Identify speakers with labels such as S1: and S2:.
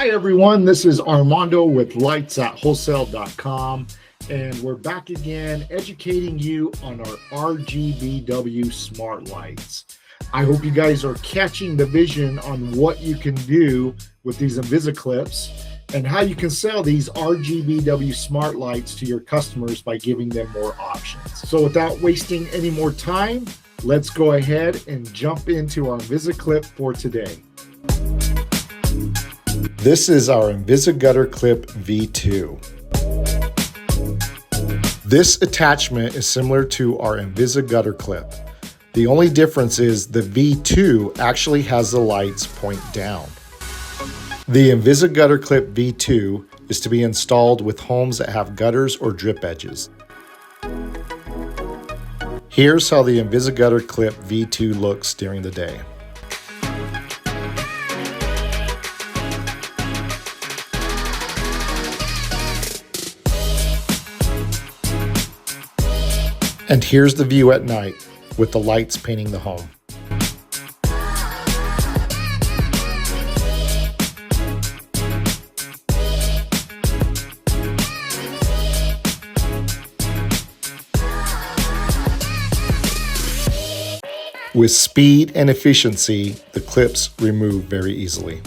S1: Hi everyone, this is Armando with lightsatwholesale.com, and we're back again educating you on our RGBW smart lights. I hope you guys are catching the vision on what you can do with these InvisiClips and how you can sell these RGBW smart lights to your customers by giving them more options. So without wasting any more time, let's go ahead and jump into our InvisiClip for today. This is our InvisiGutter Clip V2. This attachment is similar to our InvisiGutter Clip. The only difference is the V2 actually has the lights point down. The InvisiGutter Clip V2 is to be installed with homes that have gutters or drip edges. Here's how the InvisiGutter Clip V2 looks during the day. And here's the view at night with the lights painting the home. With speed and efficiency, the clips remove very easily.